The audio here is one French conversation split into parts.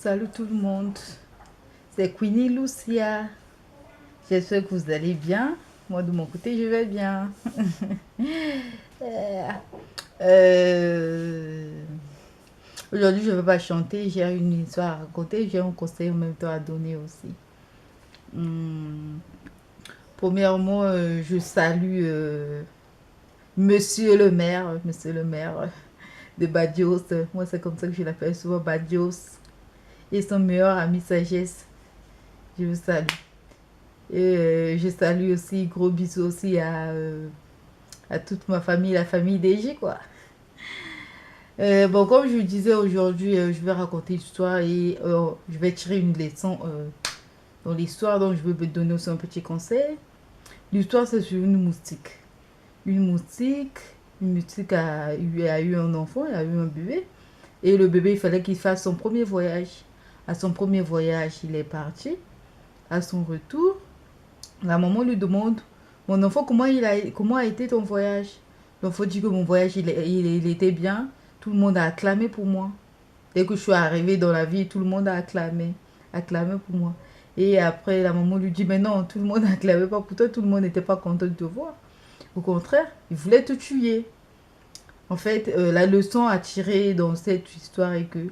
Salut tout le monde, c'est Queenie Lucia. J'espère que vous allez bien. Moi de mon côté, je vais bien. Euh, euh, Aujourd'hui, je ne vais pas chanter, j'ai une histoire à raconter, j'ai un conseil en même temps à donner aussi. Hum, Premièrement, je salue Monsieur le maire de Badios. Moi, c'est comme ça que je l'appelle souvent, Badios. Et son meilleur ami Sagesse. Je vous salue. Et je salue aussi, gros bisous aussi à toute ma famille, la famille DG, quoi. Bon, comme je vous disais aujourd'hui, je vais raconter l'histoire et je vais tirer une leçon dans l'histoire, donc je vais vous donner aussi un petit conseil. L'histoire, c'est sur une moustique. Une moustique, une moustique a eu un enfant, a eu un bébé. Et le bébé, il fallait qu'il fasse son premier voyage. À son premier voyage, il est parti. À son retour, la maman lui demande, mon enfant, comment a été ton voyage? L'enfant dit que mon voyage, il était bien. Tout le monde a acclamé pour moi. Dès que je suis arrivée dans la vie, tout le monde a acclamé pour moi. Et après, la maman lui dit, mais non, tout le monde n'acclamait pas pour toi, tout le monde n'était pas content de te voir. Au contraire, il voulait te tuer. En fait, la leçon à tirer dans cette histoire est que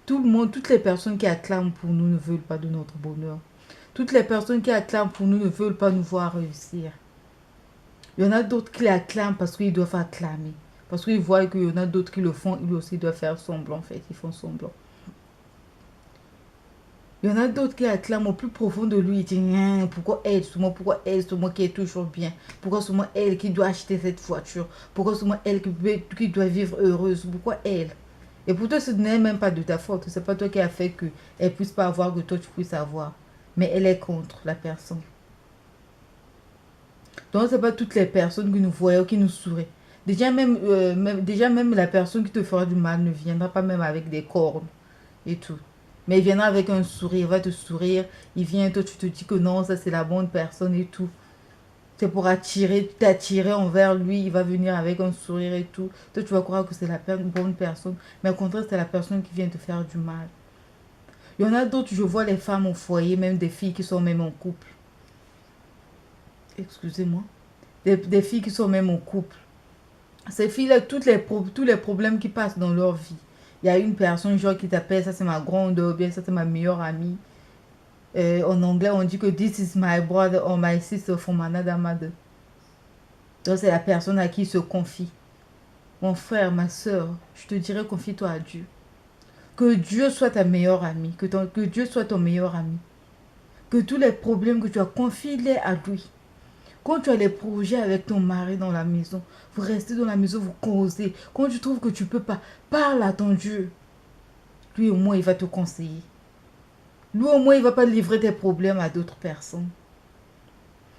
tout le monde, toutes les personnes qui acclament pour nous ne veulent pas de notre bonheur. Toutes les personnes qui acclament pour nous ne veulent pas nous voir réussir. Il y en a d'autres qui acclament parce qu'ils doivent acclamer. Parce qu'ils voient qu'il y en a d'autres qui le font, ils aussi doivent faire semblant, en fait. Ils font semblant. Il y en a d'autres qui acclament au plus profond de lui. Ils disent, pourquoi elle, c'est moi qui est toujours bien. Pourquoi c'est moi elle qui doit acheter cette voiture. Pourquoi c'est moi elle qui doit vivre heureuse. Pourquoi elle. Et pour toi, ce n'est même pas de ta faute. C'est pas toi qui a fait qu'elle ne puisse pas avoir que toi tu puisses avoir. Mais elle est contre la personne. Donc, ce n'est pas toutes les personnes que nous voyons qui nous sourient. Déjà même la personne qui te fera du mal ne viendra pas même avec des cornes et tout. Mais il viendra avec un sourire, il va te sourire. Il vient, toi, tu te dis que non, ça c'est la bonne personne et tout. C'est pour t'attirer envers lui. Il va venir avec un sourire et tout. Toi, tu vas croire que c'est la bonne personne. Mais au contraire, c'est la personne qui vient te faire du mal. Il y en a d'autres, je vois les femmes au foyer, même des filles qui sont même en couple. Excusez-moi. Des filles qui sont même en couple. Ces filles-là, tous les problèmes qui passent dans leur vie. Il y a une personne genre qui t'appelle, ça c'est ma grande, ou bien ça c'est ma meilleure amie. En anglais, on dit que this is my brother or my sister from another mother. Donc c'est la personne à qui il se confie. Mon frère, ma soeur, je te dirais confie-toi à Dieu. Que Dieu soit ta meilleure amie. Que Dieu soit ton meilleur ami. Que tous les problèmes que tu as, confie-les à lui. Quand tu as des projets avec ton mari dans la maison, vous restez dans la maison, vous causez. Quand tu trouves que tu ne peux pas, parle à ton Dieu. Lui au moins, il va te conseiller. Lui au moins, il ne va pas livrer tes problèmes à d'autres personnes.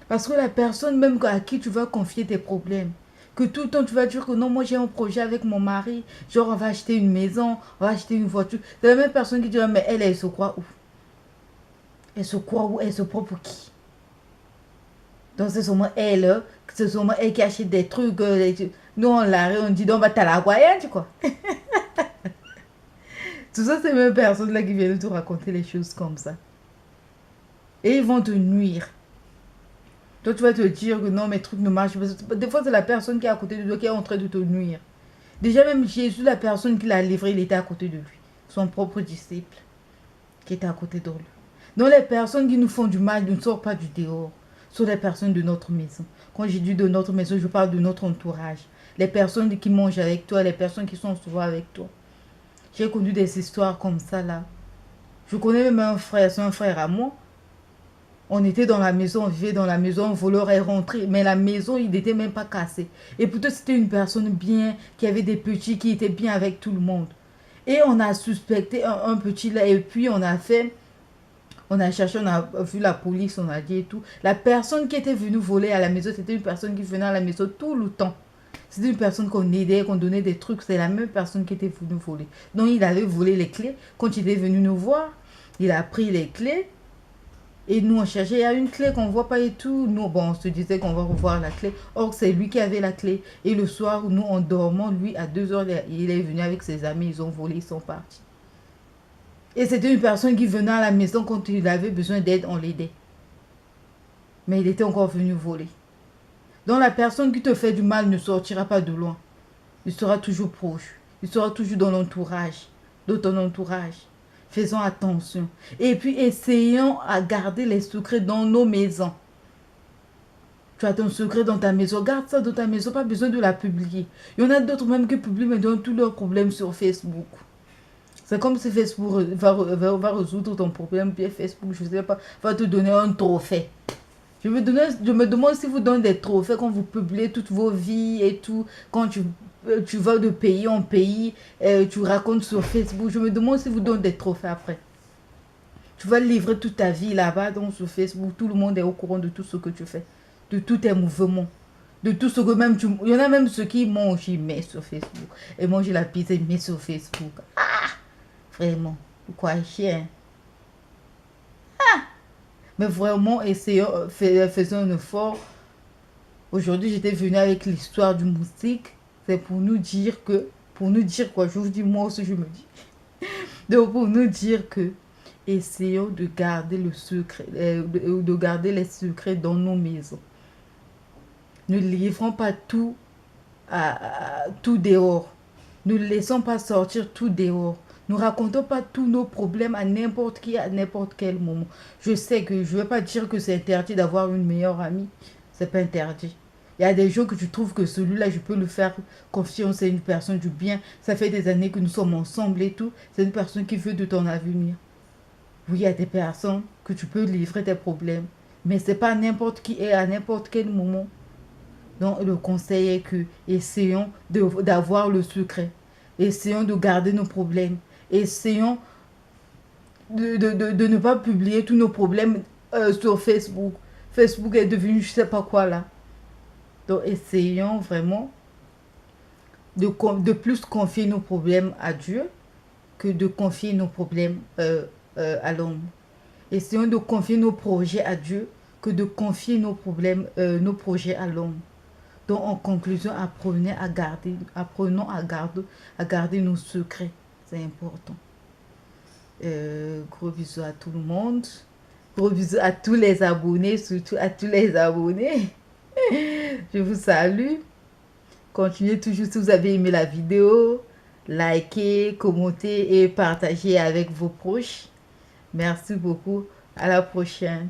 Parce que la personne même à qui tu vas confier tes problèmes, que tout le temps tu vas dire que non, moi j'ai un projet avec mon mari, genre on va acheter une maison, on va acheter une voiture. C'est la même personne qui dit, mais elle se croit où? Elle se croit où? Elle se croit pour qui? Donc c'est seulement elle qui achète des trucs. Nous on l'arrête, on dit donc bah t'as la voyage quoi. Tout ça c'est les mêmes personnes là qui viennent te raconter les choses comme ça. Et ils vont te nuire. Toi tu vas te dire que non mes trucs ne marchent pas. Des fois c'est la personne qui est à côté de toi qui est en train de te nuire. Déjà même Jésus, la personne qui l'a livré, il était à côté de lui. Son propre disciple qui était à côté de lui. Donc les personnes qui nous font du mal ne sortent pas du dehors. Sont les personnes de notre maison. Quand j'ai dit de notre maison, je parle de notre entourage. Les personnes qui mangent avec toi, les personnes qui sont souvent avec toi. J'ai connu des histoires comme ça là. Je connais même un frère, c'est un frère à moi. On était dans la maison, on vivait dans la maison, un voleur est rentré. Mais la maison, il n'était même pas cassé. Et pourtant, c'était une personne bien, qui avait des petits, qui était bien avec tout le monde. Et on a suspecté un petit là. Et puis, on a cherché, on a vu la police, on a dit et tout. La personne qui était venue voler à la maison, c'était une personne qui venait à la maison tout le temps. C'était une personne qu'on aidait, qu'on donnait des trucs. C'est la même personne qui était venue voler. Donc, il avait volé les clés. Quand il est venu nous voir, il a pris les clés. Et nous, on cherchait, il y a une clé qu'on ne voit pas et tout. Nous, bon, on se disait qu'on va revoir la clé. Or, c'est lui qui avait la clé. Et le soir, nous, en dormant, lui, à 2 heures, il est venu avec ses amis. Ils ont volé, ils sont partis. Et c'était une personne qui venait à la maison quand il avait besoin d'aide, on l'aidait. Mais il était encore venu voler. Donc la personne qui te fait du mal ne sortira pas de loin. Il sera toujours proche. Il sera toujours dans l'entourage, de ton entourage. Faisons attention. Et puis essayons à garder les secrets dans nos maisons. Tu as ton secret dans ta maison, garde ça dans ta maison, pas besoin de la publier. Il y en a d'autres même qui publient maintenant tous leurs problèmes sur Facebook. C'est comme si Facebook va résoudre ton problème, puis Facebook, je ne sais pas, va te donner un trophée. Je me demande si vous donnez des trophées quand vous publiez toutes vos vies et tout, quand tu vas de pays en pays, tu racontes sur Facebook. Je me demande si vous donnez des trophées après. Tu vas livrer toute ta vie là-bas, donc sur Facebook, tout le monde est au courant de tout ce que tu fais, de tous tes mouvements, de tout ce que même tu... Il y en a même ceux qui mangent, ils mettent sur Facebook. Et mangent la pizza, ils mettent sur Facebook. Ah! Vraiment, quoi, chien. Mais vraiment, essayons, faisons un effort. Aujourd'hui, j'étais venue avec l'histoire du moustique. C'est pour nous dire quoi, je vous dis, moi aussi, je me dis. Donc, pour nous dire que, essayons de garder le secret, de garder les secrets dans nos maisons. Ne livrons pas tout, tout dehors. Ne laissons pas sortir tout dehors. Ne racontons pas tous nos problèmes à n'importe qui, à n'importe quel moment. Je sais que je ne vais pas dire que c'est interdit d'avoir une meilleure amie. C'est pas interdit. Il y a des gens que tu trouves que celui-là, je peux lui faire confiance, c'est une personne du bien. Ça fait des années que nous sommes ensemble et tout. C'est une personne qui veut de ton avenir. Oui, il y a des personnes que tu peux livrer tes problèmes. Mais c'est pas n'importe qui et à n'importe quel moment. Donc, le conseil est que essayons d'avoir le secret. Essayons de garder nos problèmes. Essayons de ne pas publier tous nos problèmes sur Facebook. Facebook est devenu je sais pas quoi là. Donc, essayons vraiment de plus confier nos problèmes à Dieu que de confier nos problèmes à l'homme. Essayons de confier nos projets à Dieu que de confier nos problèmes, nos projets à l'homme. Donc, en conclusion, apprenons à garder nos secrets. C'est important. Gros bisous à tout le monde. Gros bisous à tous les abonnés, surtout à tous les abonnés. Je vous salue. Continuez toujours si vous avez aimé la vidéo. Likez, commentez et partagez avec vos proches. Merci beaucoup. À la prochaine.